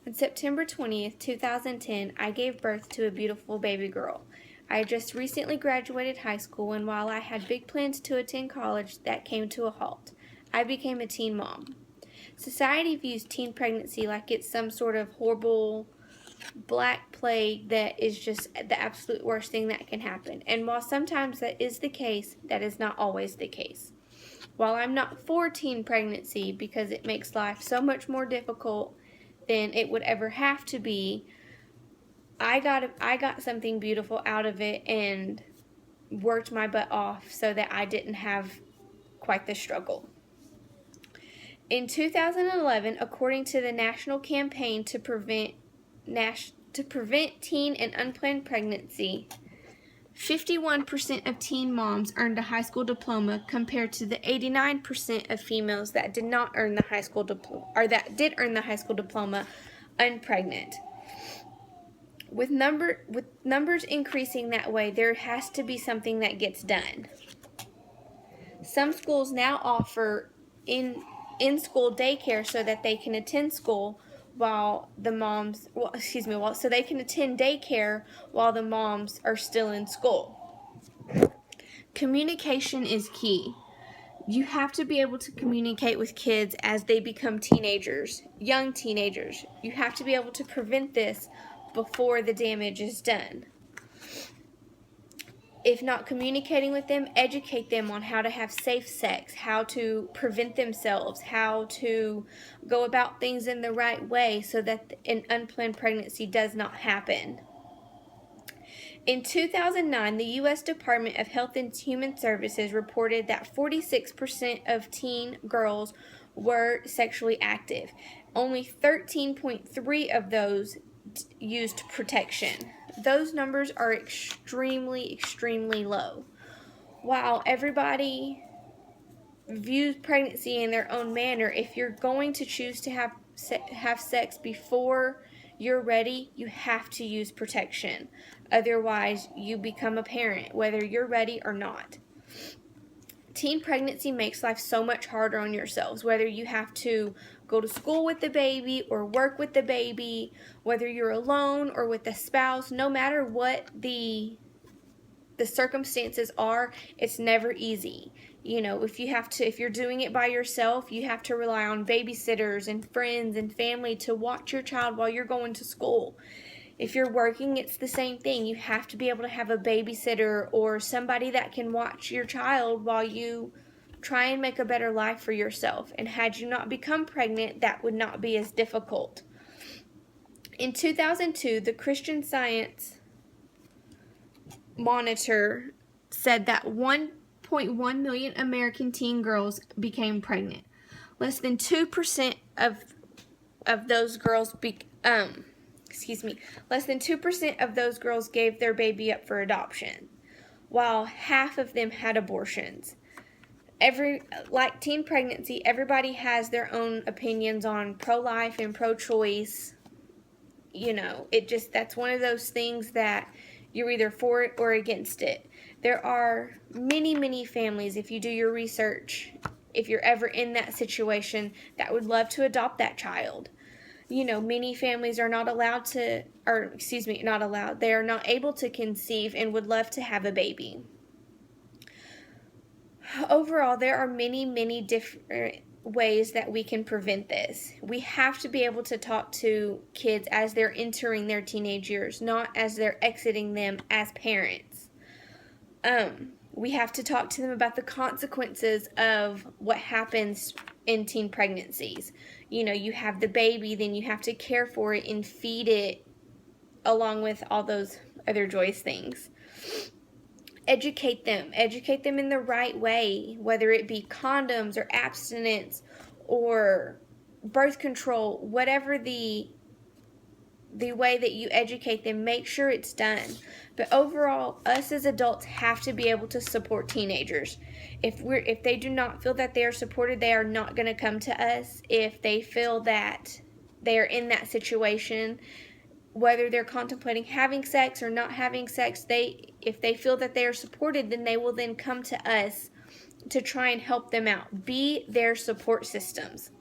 On September 20th, 2010, I gave birth to a beautiful baby girl. I had just recently graduated high school, and while I had big plans to attend college, that came to a halt. I became a teen mom. Society views teen pregnancy like it's some sort of horrible black plague that is just the absolute worst thing that can happen. And while sometimes that is the case, that is not always the case. While I'm not for teen pregnancy because it makes life so much more difficult than it would ever have to be, I got something beautiful out of it and worked my butt off so that I didn't have quite the struggle. In 2011, according to the National Campaign to Prevent Teen and Unplanned Pregnancy, 51% of teen moms earned a high school diploma compared to the 89% of females that did not earn the high school diploma, or that did earn the high school diploma unpregnant. With numbers increasing that way, there has to be something that gets done. Some schools now offer in-school daycare so that they can attend school while the moms, so they can attend daycare while the moms are still in school. Communication is key. You have to be able to communicate with kids as they become teenagers, young teenagers. You have to be able to prevent this before the damage is done. If not communicating with them, educate them on how to have safe sex, how to prevent themselves, how to go about things in the right way so that an unplanned pregnancy does not happen. In 2009, the U.S. Department of Health and Human Services reported that 46% of teen girls were sexually active. Only 13.3% of those used protection. Those numbers are extremely, extremely low. While everybody views pregnancy in their own manner, if you're going to choose to have sex before you're ready, you have to use protection. Otherwise, you become a parent, whether you're ready or not. Teen pregnancy makes life so much harder on yourselves, whether you have to go to school with the baby or work with the baby, whether you're alone or with a spouse. No matter what the circumstances are, it's never easy. You know, if you're doing it by yourself, you have to rely on babysitters and friends and family to watch your child while you're going to school. If you're working, it's the same thing. You have to be able to have a babysitter or somebody that can watch your child while you try and make a better life for yourself. And had you not become pregnant, that would not be as difficult. In 2002, the Christian Science Monitor said that 1.1 million American teen girls became pregnant. Less than 2% of those girls less than 2% of those girls gave their baby up for adoption, while half of them had abortions. Like teen pregnancy, everybody has their own opinions on pro-life and pro-choice. You know, that's one of those things that you're either for it or against it. There are many, many families, if you do your research, if you're ever in that situation, that would love to adopt that child. You know, many families are not allowed to, they are not able to conceive and would love to have a baby. Overall, there are many, many different ways that we can prevent this. We have to be able to talk to kids as they're entering their teenage years, not as they're exiting them as parents. We have to talk to them about the consequences of what happens in teen pregnancies. You know, you have the baby, then you have to care for it and feed it along with all those other joyous things. Educate them in the right way, whether it be condoms or abstinence or birth control, whatever the way that you educate them, make sure it's done. But overall, us as adults have to be able to support teenagers. If they do not feel that they are supported, they are not going to come to us. If they feel that they are in that situation, whether they're contemplating having sex or not having sex, if they feel that they are supported, then they will then come to us to try and help them out. Be their support systems.